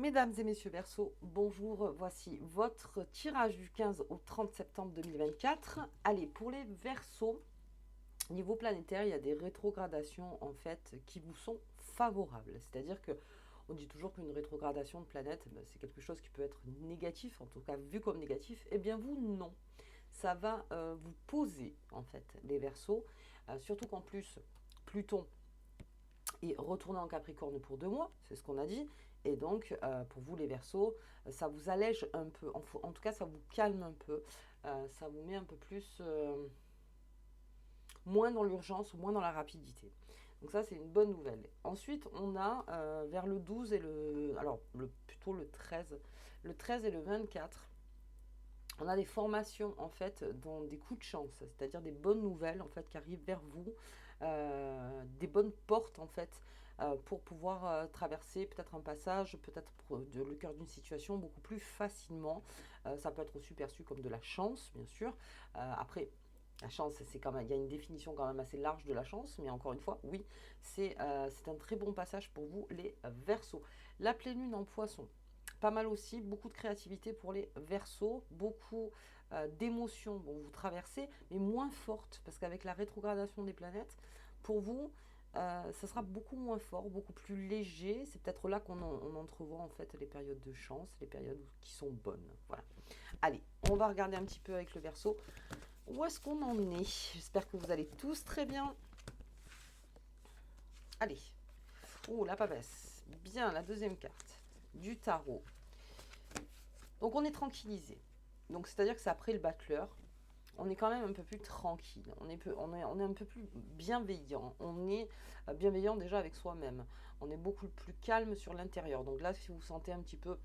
Mesdames et messieurs Verseau, bonjour, voici votre tirage du 15 au 30 septembre 2024. Allez, pour les Verseaux, niveau planétaire, il y a des rétrogradations en fait qui vous sont favorables. C'est-à-dire que on dit toujours qu'une rétrogradation de planète, c'est quelque chose qui peut être négatif, en tout cas vu comme négatif. Eh bien vous, non. Ça va vous poser en fait les Verseaux, surtout qu'en plus Pluton et retourner en Capricorne pour 2 mois, c'est ce qu'on a dit. Et donc, pour vous les Verseaux, ça vous allège un peu. En tout cas, ça vous calme un peu. Ça vous met un peu plus, moins dans l'urgence, moins dans la rapidité. Donc ça, c'est une bonne nouvelle. Ensuite, on a vers le 12 et plutôt le 13 et le 24, on a des formations en fait dans des coups de chance, c'est-à-dire des bonnes nouvelles en fait qui arrivent vers vous, des bonnes portes en fait pour pouvoir traverser peut-être un passage, peut-être le cœur d'une situation beaucoup plus facilement. Ça peut être aussi perçu comme de la chance, bien sûr. Après, la chance, c'est quand même, il y a une définition quand même assez large de la chance, mais encore une fois, oui, c'est un très bon passage pour vous, les Verseaux. La pleine lune en Poisson, pas mal aussi, beaucoup de créativité pour les Verseaux, beaucoup d'émotions vont vous traverser, mais moins fortes, parce qu'avec la rétrogradation des planètes, pour vous, ça sera beaucoup moins fort, beaucoup plus léger. C'est peut-être là on entrevoit en fait les périodes de chance, les périodes qui sont bonnes. Voilà. Allez, on va regarder un petit peu avec le Verseau. Où est-ce qu'on en est? J'espère que vous allez tous très bien. Allez. Oh, la papesse. Bien, la deuxième carte du tarot. Donc on est tranquillisé. Donc c'est-à-dire que c'est après le battleur. On est quand même un peu plus tranquille. On est un peu plus bienveillant. On est bienveillant déjà avec soi-même. On est beaucoup plus calme sur l'intérieur. Donc là, si vous vous sentez un petit peu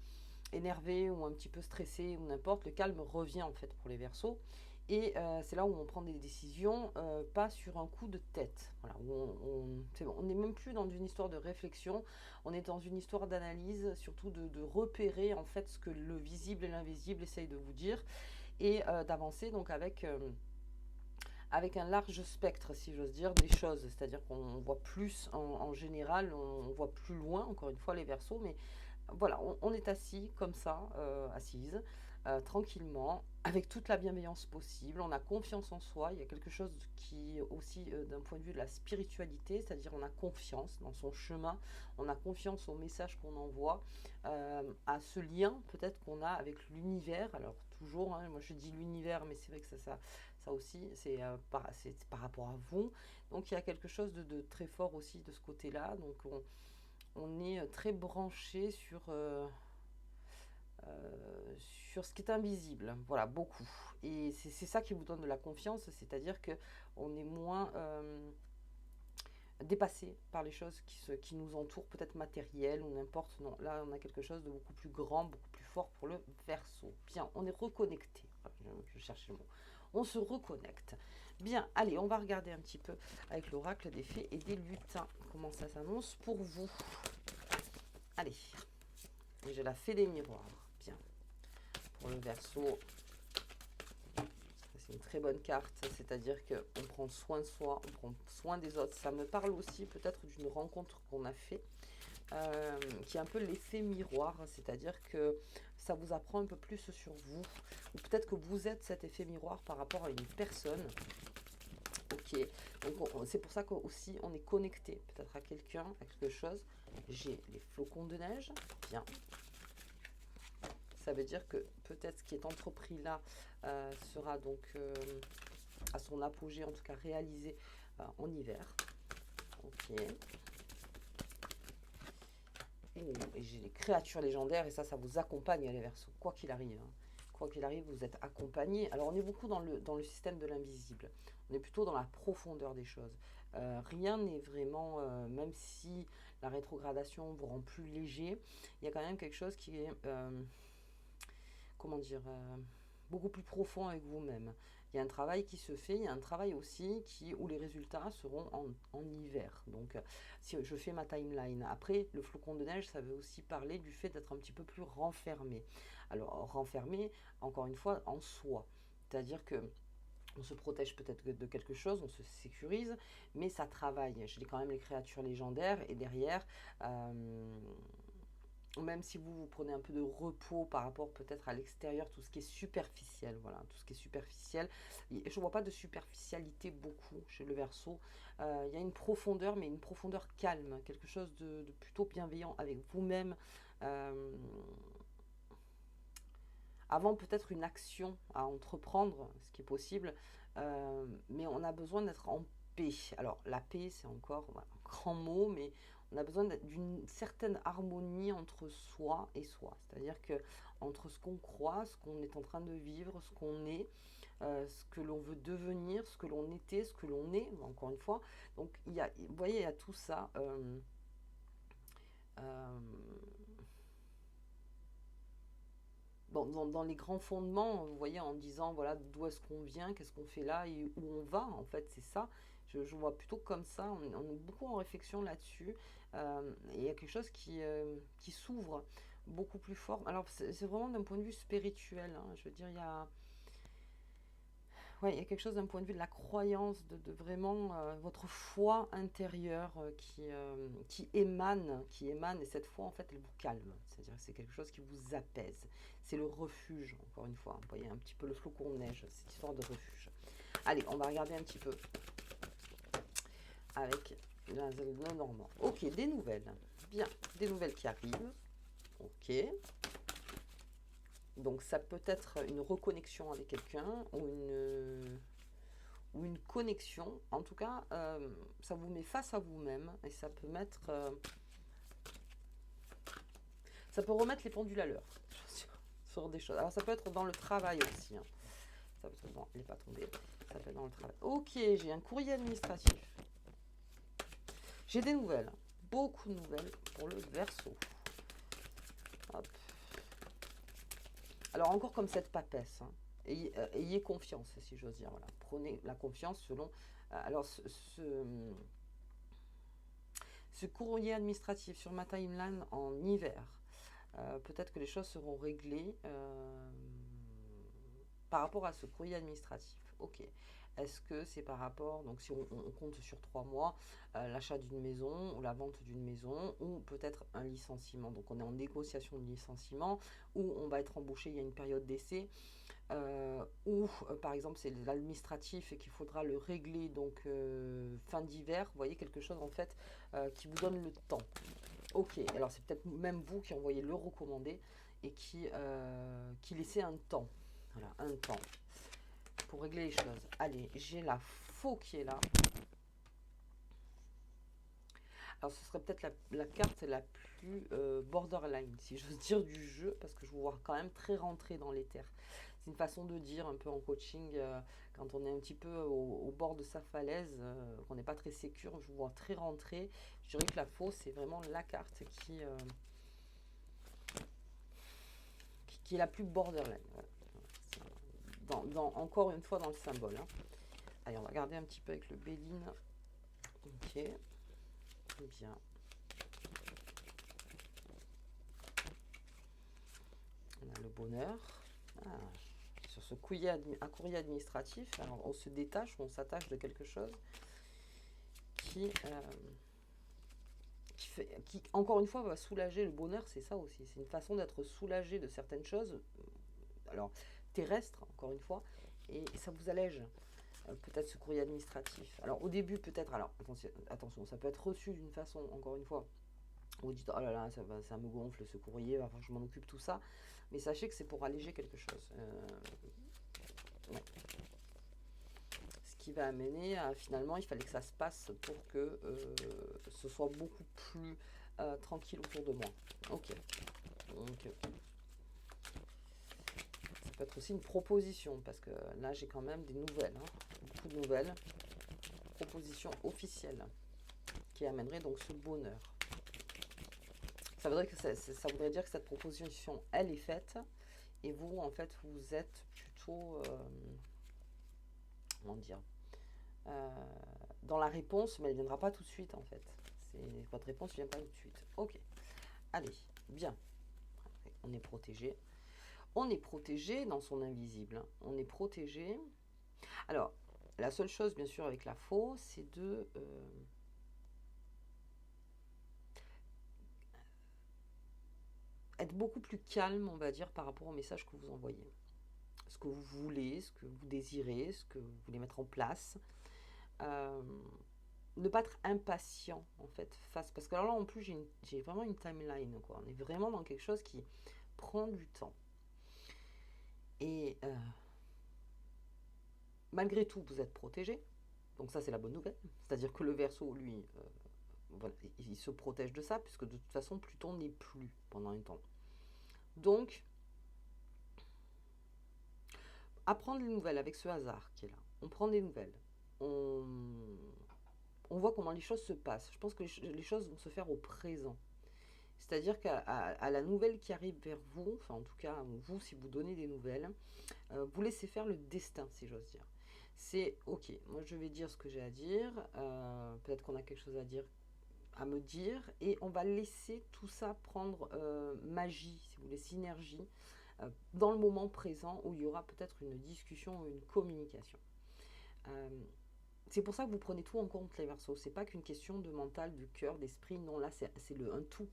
énervé ou un petit peu stressé ou n'importe, le calme revient en fait pour les Verseaux. Et c'est là où on prend des décisions, pas sur un coup de tête. Voilà, c'est bon, on n'est même plus dans une histoire de réflexion, on est dans une histoire d'analyse, surtout de repérer en fait ce que le visible et l'invisible essayent de vous dire, et d'avancer donc avec un large spectre, si j'ose dire, des choses. C'est-à-dire qu'on voit plus en général, on voit plus loin, encore une fois, les Verseaux, mais voilà, on est assis comme ça, assise, tranquillement, avec toute la bienveillance possible. On a confiance en soi. Il y a quelque chose qui, aussi, d'un point de vue de la spiritualité, c'est-à-dire on a confiance dans son chemin, on a confiance au message qu'on envoie, à ce lien peut-être qu'on a avec l'univers. Alors, toujours, hein, moi je dis l'univers, mais c'est vrai que ça aussi, c'est par rapport à vous. Donc, il y a quelque chose de très fort aussi de ce côté-là. Donc, on est très branché sur ce qui est invisible, voilà, beaucoup. Et c'est ça qui vous donne de la confiance, c'est-à-dire que on est moins dépassé par les choses qui nous entourent, peut-être matérielles ou n'importe. Non, là, on a quelque chose de beaucoup plus grand, beaucoup plus fort pour le Verseau. Bien, on est reconnecté. Je cherchais le mot. On se reconnecte. Bien, allez, on va regarder un petit peu avec l'oracle des fées et des lutins comment ça s'annonce pour vous. Allez, j'ai la fée des miroirs. Bien, pour le Verseau, c'est une très bonne carte, c'est-à-dire qu'on prend soin de soi, on prend soin des autres. Ça me parle aussi peut-être d'une rencontre qu'on a fait, qui est un peu l'effet miroir, c'est-à-dire que ça vous apprend un peu plus sur vous, ou peut-être que vous êtes cet effet miroir par rapport à une personne. Ok, donc c'est pour ça qu'aussi on est connecté peut-être à quelqu'un, à quelque chose. J'ai les flocons de neige, bien. Ça veut dire que peut-être ce qui est entrepris là sera donc à son apogée, en tout cas réalisé en hiver. Ok. Et j'ai les créatures légendaires et ça vous accompagne les Verseaux, quoi qu'il arrive. Hein. Quoi qu'il arrive, vous êtes accompagné. Alors on est beaucoup dans le système de l'invisible. On est plutôt dans la profondeur des choses. Rien n'est vraiment, même si la rétrogradation vous rend plus léger, il y a quand même quelque chose qui est comment dire, beaucoup plus profond avec vous-même. Il y a un travail qui se fait, il y a un travail aussi où les résultats seront en hiver. Donc, si je fais ma timeline. Après, le flocon de neige, ça veut aussi parler du fait d'être un petit peu plus renfermé. Alors, renfermé, encore une fois, en soi. C'est-à-dire que on se protège peut-être de quelque chose, on se sécurise, mais ça travaille. J'ai quand même les créatures légendaires et derrière, même si vous prenez un peu de repos par rapport peut-être à l'extérieur, tout ce qui est superficiel, voilà, tout ce qui est superficiel. Je ne vois pas de superficialité beaucoup chez le Verseau. Il y a une profondeur, mais une profondeur calme, quelque chose de plutôt bienveillant avec vous-même. Euh, Avant peut-être une action à entreprendre, ce qui est possible, mais on a besoin d'être en paix. Alors la paix, c'est encore voilà, un grand mot, mais on a besoin d'une certaine harmonie entre soi et soi. C'est-à-dire que entre ce qu'on croit, ce qu'on est en train de vivre, ce qu'on est, ce que l'on veut devenir, ce que l'on était, ce que l'on est, encore une fois. Donc vous voyez, il y a tout ça. Euh, dans les grands fondements, vous voyez, en disant voilà d'où est-ce qu'on vient, qu'est-ce qu'on fait là et où on va, en fait, c'est ça. Je vois plutôt comme ça, on est beaucoup en réflexion là-dessus. Et il y a quelque chose qui s'ouvre beaucoup plus fort. Alors, c'est vraiment d'un point de vue spirituel, hein. Je veux dire, ouais, il y a quelque chose d'un point de vue de la croyance, de vraiment votre foi intérieure qui émane, et cette foi, en fait, elle vous calme. C'est-à-dire que c'est quelque chose qui vous apaise. C'est le refuge, encore une fois. Vous voyez un petit peu le flocon de neige, cette histoire de refuge. Allez, on va regarder un petit peu avec le normand. Ok, des nouvelles. Bien, des nouvelles qui arrivent. Ok. Donc ça peut être une reconnexion avec quelqu'un ou une connexion. En tout cas, ça vous met face à vous-même et ça peut mettre, ça peut remettre les pendules à l'heure sur des choses. Alors ça peut être dans le travail aussi, hein. Ça peut être, bon, elle n'est pas tombée. Ça peut être dans le travail. Ok, j'ai un courrier administratif. J'ai des nouvelles, beaucoup de nouvelles pour le Verseau. Hop. Alors encore comme cette papesse, hein. Ayez confiance, si j'ose dire. Voilà. Prenez la confiance selon. Alors ce courrier administratif sur ma timeline en hiver, peut-être que les choses seront réglées par rapport à ce courrier administratif. Ok. Est-ce que c'est par rapport, donc si on compte sur 3 mois, l'achat d'une maison ou la vente d'une maison ou peut-être un licenciement. Donc on est en négociation de licenciement ou on va être embauché, il y a une période d'essai. Ou par exemple c'est l'administratif et qu'il faudra le régler donc fin d'hiver, vous voyez quelque chose en fait qui vous donne le temps. Ok, alors c'est peut-être même vous qui envoyez le recommandé et qui laissez un temps, voilà, un temps pour régler les choses. Allez, j'ai la faux qui est là. Alors ce serait peut-être la carte la plus borderline, si j'ose dire, du jeu, parce que je vous vois quand même très rentré dans les terres. C'est une façon de dire un peu en coaching, quand on est un petit peu au bord de sa falaise, qu'on n'est pas très sécure, je vous vois très rentré. Je dirais que la faux, c'est vraiment la carte qui est la plus borderline. Encore une fois dans le symbole, hein. Allez, on va regarder un petit peu avec le Béline. Ok, bien. On a le bonheur. Ah, sur ce un courrier administratif, alors on se détache, on s'attache de quelque chose qui encore une fois, va soulager. Le bonheur, c'est ça aussi. C'est une façon d'être soulagé de certaines choses, alors terrestres, encore une fois, et ça vous allège. Peut-être ce courrier administratif. Alors au début, peut-être, alors attention, ça peut être reçu d'une façon, encore une fois, vous dites oh là là, ça me gonfle ce courrier, enfin, je m'en occupe tout ça. Mais sachez que c'est pour alléger quelque chose. Ouais. Ce qui va amener à finalement, il fallait que ça se passe pour que ce soit beaucoup plus tranquille autour de moi. Ok. Donc, ça peut être aussi une proposition, parce que là j'ai quand même des nouvelles, hein, beaucoup de nouvelles. Proposition officielle qui amènerait donc ce bonheur. Ça voudrait dire que cette proposition, elle est faite, et vous, en fait, vous êtes plutôt, comment dire, dans la réponse, mais elle ne viendra pas tout de suite, en fait. Votre réponse ne vient pas tout de suite. Ok, allez, bien. On est protégé. On est protégé dans son invisible, hein. On est protégé. Alors, la seule chose, bien sûr, avec la faux, c'est de... être beaucoup plus calme, on va dire, par rapport au message que vous envoyez. Ce que vous voulez, ce que vous désirez, ce que vous voulez mettre en place. Euh, ne pas être impatient, en fait, face. Parce que alors là, en plus, j'ai vraiment une timeline, quoi. On est vraiment dans quelque chose qui prend du temps. Et malgré tout, vous êtes protégé. Donc ça, c'est la bonne nouvelle. C'est-à-dire que le Verseau, lui, voilà, il se protège de ça, puisque de toute façon, Pluton n'est plus pendant un temps. Donc, apprendre les nouvelles avec ce hasard qui est là. On prend des nouvelles. On, on voit comment les choses se passent. Je pense que les choses vont se faire au présent. C'est-à-dire qu'à la nouvelle qui arrive vers vous, enfin en tout cas vous, si vous donnez des nouvelles, vous laissez faire le destin, si j'ose dire. C'est ok, moi je vais dire ce que j'ai à dire, peut-être qu'on a quelque chose à me dire, et on va laisser tout ça prendre magie, si vous voulez, synergie, dans le moment présent où il y aura peut-être une discussion ou une communication. Euh, c'est pour ça que vous prenez tout en compte, les Verseaux. C'est pas qu'une question de mental, du cœur, d'esprit. Non, là, c'est un tout.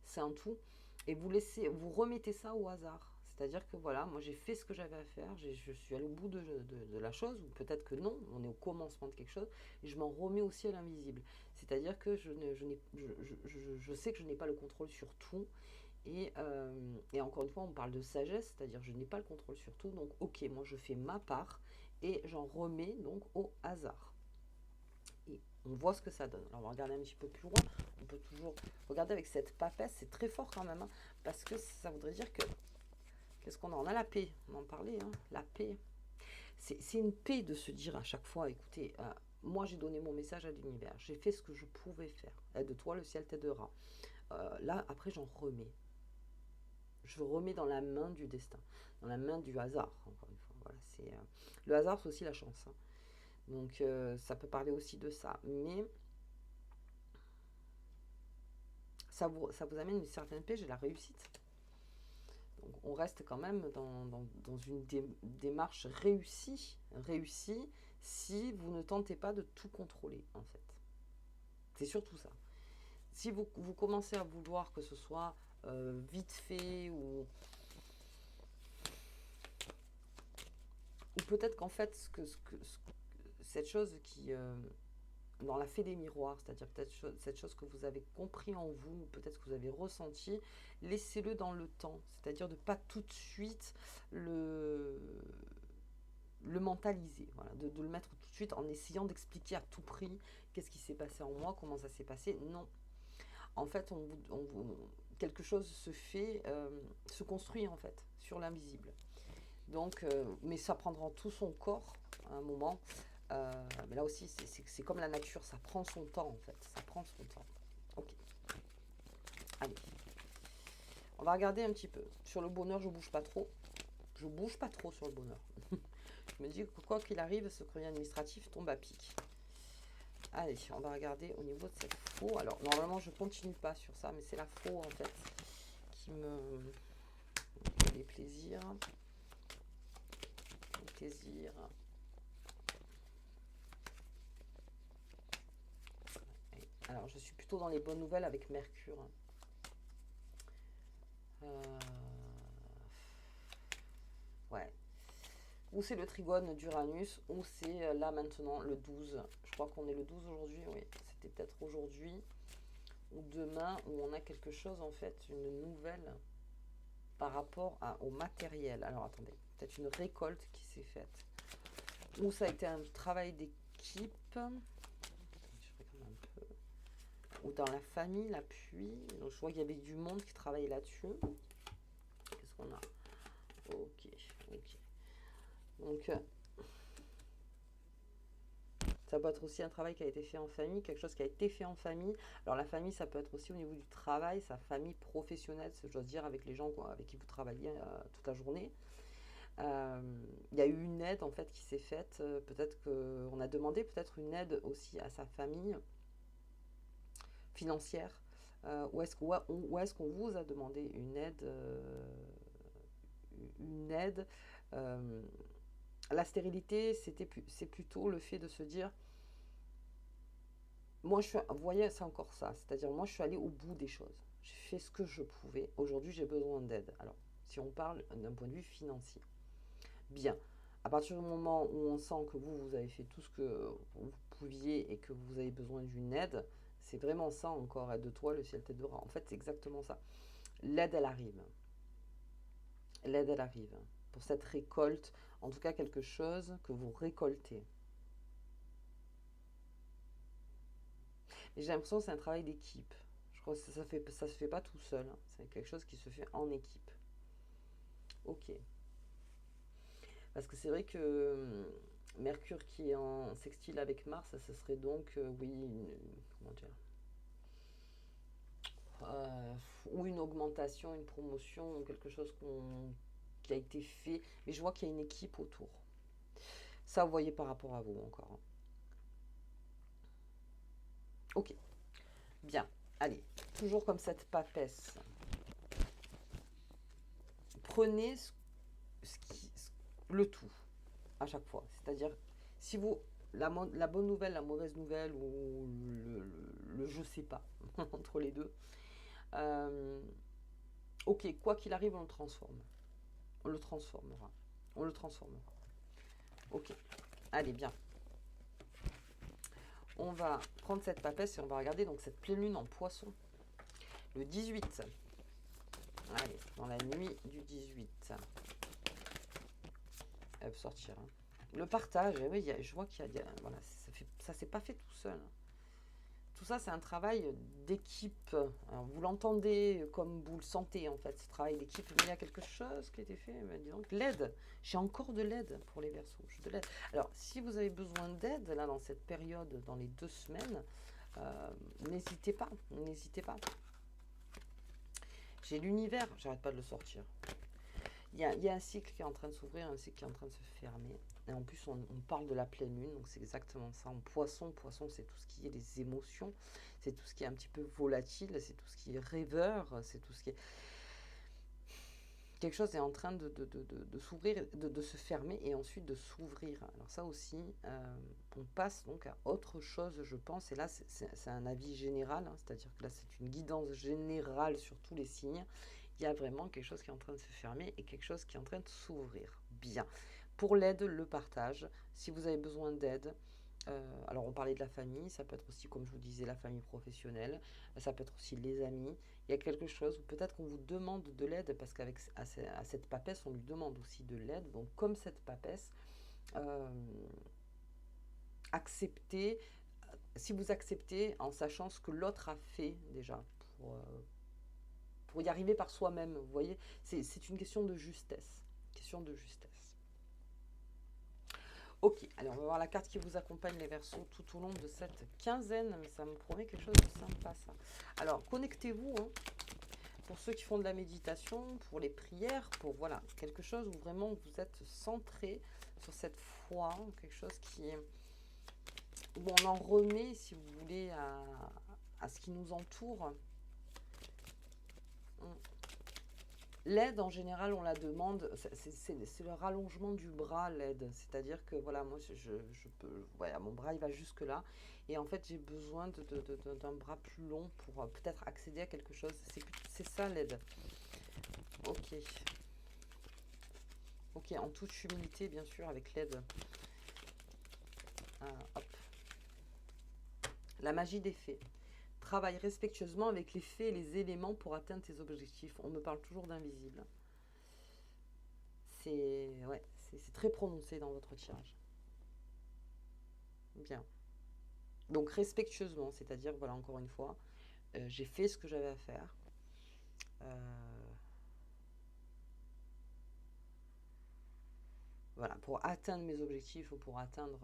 C'est un tout. Et vous remettez ça au hasard. C'est-à-dire que voilà, moi j'ai fait ce que j'avais à faire, je suis allé au bout de la chose, ou peut-être que non, on est au commencement de quelque chose, et je m'en remets aussi à l'invisible. C'est-à-dire que je sais que je n'ai pas le contrôle sur tout, et encore une fois, on parle de sagesse, c'est-à-dire que je n'ai pas le contrôle sur tout, donc ok, moi je fais ma part, et j'en remets donc au hasard. Et on voit ce que ça donne. Alors on va regarder un petit peu plus loin. On peut toujours regarder avec cette papesse. C'est très fort quand même, hein, parce que ça voudrait dire que qu'est-ce qu'on a? On a la paix. On en parlait, hein, la paix. C'est une paix de se dire à chaque fois, écoutez, moi j'ai donné mon message à l'univers. J'ai fait ce que je pouvais faire. Aide-toi, le ciel t'aidera. Là, après, j'en remets. Je remets dans la main du destin, dans la main du hasard. Encore une fois, voilà, le hasard, c'est aussi la chance, hein. Donc ça peut parler aussi de ça. Mais ça vous amène une certaine paix et la réussite. Donc on reste quand même dans une démarche réussie si vous ne tentez pas de tout contrôler, en fait. C'est surtout ça. Si vous commencez à vouloir que ce soit vite fait ou peut-être qu'en fait cette chose qui dans la fée des miroirs, c'est-à-dire peut-être cette chose que vous avez compris en vous, peut-être que vous avez ressenti, laissez-le dans le temps, c'est-à-dire de ne pas tout de suite le mentaliser, voilà, de le mettre tout de suite en essayant d'expliquer à tout prix qu'est-ce qui s'est passé en moi, comment ça s'est passé. Non. En fait, quelque chose se fait, se construit en fait sur l'invisible. Donc, mais ça prendra tout son corps à un moment. Mais là aussi, c'est comme la nature, ça prend son temps en fait. Ça prend son temps. Ok. Allez. On va regarder un petit peu. Sur le bonheur, je bouge pas trop. Je bouge pas trop sur le bonheur. Je me dis que quoi qu'il arrive, ce courrier administratif tombe à pic. Allez, on va regarder au niveau de cette faux. Alors, normalement, je continue pas sur ça, mais c'est la faux en fait qui me fait plaisir. Plaisir. Alors, je suis plutôt dans les bonnes nouvelles avec Mercure. Ouais. Ou c'est le trigone d'Uranus, ou c'est là maintenant le 12. Je crois qu'on est le 12 aujourd'hui, oui. C'était peut-être aujourd'hui ou demain où on a quelque chose en fait, une nouvelle par rapport au matériel. Alors attendez, peut-être une récolte qui s'est faite. Ou ça a été un travail d'équipe. Je regarde un peu. Ou dans la famille, l'appui. Donc je vois qu'il y avait du monde qui travaillait là-dessus. Qu'est-ce qu'on a? Ok. Donc ça peut être aussi un travail qui a été fait en famille, quelque chose qui a été fait en famille. Alors la famille, ça peut être aussi au niveau du travail, sa famille professionnelle, si j'ose dire, avec les gens avec qui vous travaillez toute la journée. Il y a eu une aide en fait qui s'est faite. Peut-être qu'on a demandé peut-être une aide aussi à sa famille financière. Ou est-ce qu'on vous a demandé une aide la stérilité, c'est plutôt le fait de se dire, moi vous voyez, c'est encore ça, c'est-à-dire moi je suis allée au bout des choses. j'ai fait ce que je pouvais. Aujourd'hui, j'ai besoin d'aide. Alors, si on parle d'un point de vue financier, bien. À partir du moment où on sent que vous avez fait tout ce que vous pouviez et que vous avez besoin d'une aide, c'est vraiment ça encore, aide-toi, le ciel t'aidera. En fait, c'est exactement ça. L'aide, elle arrive. L'aide, elle arrive. Pour cette récolte, en tout cas quelque chose que vous récoltez. Et j'ai l'impression que c'est un travail d'équipe. Je crois que ça se fait pas tout seul, hein. C'est quelque chose qui se fait en équipe. Ok. Parce que c'est vrai que Mercure qui est en sextile avec Mars, ça serait donc, oui, comment dire, euh, ou une augmentation, une promotion, ou quelque chose qui a été fait. Mais je vois qu'il y a une équipe autour. Ça, vous voyez par rapport à vous encore, hein. Ok, bien. Allez, toujours comme cette papesse. Prenez le tout à chaque fois. C'est-à-dire, si vous, la bonne nouvelle, la mauvaise nouvelle, ou le je sais pas, entre les deux, euh, ok, quoi qu'il arrive, on le transforme. On le transformera. On le transformera. Ok, allez, bien. On va prendre cette papesse et on va regarder donc cette pleine lune en poisson. Le 18. Allez, dans la nuit du 18. Elle peut sortir, hein. Le partage, oui, je vois qu'il y a, voilà, ça s'est pas fait tout seul, hein. Tout ça, c'est un travail d'équipe. Alors, vous l'entendez comme vous le sentez, en fait, ce travail d'équipe. Mais il y a quelque chose qui a été fait. Mais dis donc, l'aide. J'ai encore de l'aide pour les Verseaux. J'ai de l'aide. Alors, si vous avez besoin d'aide, là, dans cette période, dans les 2 semaines, n'hésitez pas. N'hésitez pas. J'ai l'univers. J'arrête pas de le sortir. Il y a un cycle qui est en train de s'ouvrir, un cycle qui est en train de se fermer. Et en plus, on parle de la pleine lune, donc c'est exactement ça. En poisson, c'est tout ce qui est les émotions, c'est tout ce qui est un petit peu volatile, c'est tout ce qui est rêveur, c'est tout ce qui est... Quelque chose est en train de s'ouvrir, de se fermer et ensuite de s'ouvrir. Alors ça aussi, on passe donc à autre chose, je pense. Et là, c'est un avis général, hein, c'est-à-dire que là, c'est une guidance générale sur tous les signes. Il y a vraiment quelque chose qui est en train de se fermer et quelque chose qui est en train de s'ouvrir. Bien. Pour l'aide, le partage. Si vous avez besoin d'aide, alors on parlait de la famille, ça peut être aussi, comme je vous disais, la famille professionnelle, ça peut être aussi les amis. Il y a quelque chose, ou peut-être qu'on vous demande de l'aide, parce qu'avec à cette papesse, on lui demande aussi de l'aide. Donc comme cette papesse, euh, acceptez, si vous acceptez en sachant ce que l'autre a fait déjà, pour y arriver par soi-même, vous voyez, c'est une question de justesse. Question de justesse. Ok, allez, on va voir la carte qui vous accompagne les Verseaux tout au long de cette quinzaine, mais ça me promet quelque chose de sympa ça. Alors, connectez-vous, hein, pour ceux qui font de la méditation, pour les prières, pour voilà, quelque chose où vraiment vous êtes centré sur cette foi, quelque chose où on en remet, si vous voulez, à ce qui nous entoure. L'aide, en général, on la demande, c'est le rallongement du bras, l'aide. C'est-à-dire que, voilà, moi, je peux, voilà, mon bras, il va jusque-là. Et en fait, j'ai besoin d'un bras plus long pour peut-être accéder à quelque chose. C'est ça, l'aide. Ok. Ok, en toute humilité, bien sûr, avec l'aide. Hop. La magie des faits. Travaille respectueusement avec les faits et les éléments pour atteindre tes objectifs. On me parle toujours d'invisible. Ouais, c'est très prononcé dans votre tirage. Bien. Donc respectueusement, c'est-à-dire, voilà, encore une fois, j'ai fait ce que j'avais à faire. Voilà, pour atteindre mes objectifs ou pour atteindre,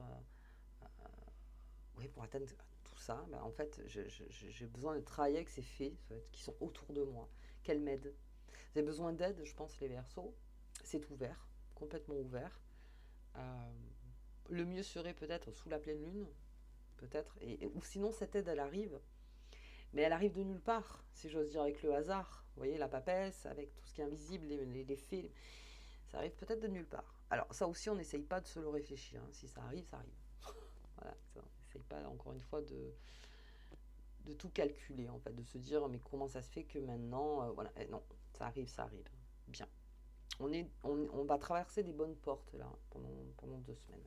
oui, pour atteindre tout ça, ben, en fait, j'ai besoin de travailler avec ces faits qui sont autour de moi, qu'elles m'aident. Vous avez besoin d'aide, je pense, les Verseaux. C'est ouvert, complètement ouvert. Le mieux serait peut-être sous la pleine lune, peut-être, ou sinon cette aide, elle arrive, mais elle arrive de nulle part, si j'ose dire, avec le hasard. Vous voyez, la papesse, avec tout ce qui est invisible, les faits, ça arrive peut-être de nulle part. Alors ça aussi, on n'essaye pas de se le réfléchir, hein. Si ça arrive, ça arrive. Voilà, on n'essaye pas, encore une fois, de tout calculer, en fait, de se dire, mais comment ça se fait que maintenant, voilà, non, ça arrive. Bien. On va traverser des bonnes portes, là, pendant 2 semaines.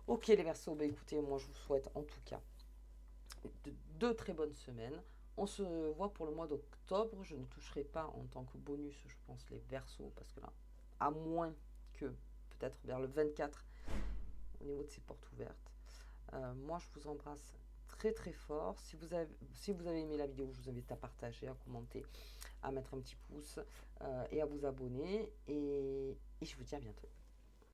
Ok, les Verseaux, bah écoutez, moi, je vous souhaite, en tout cas, deux très bonnes semaines. On se voit pour le mois d'octobre. Je ne toucherai pas en tant que bonus, je pense, les Verseaux, parce que là, à moins que peut-être vers le 24, au niveau de ces portes ouvertes. Moi, je vous embrasse très très fort. Si vous avez aimé la vidéo, je vous invite à partager, à commenter, à mettre un petit pouce et à vous abonner. Et je vous dis à bientôt.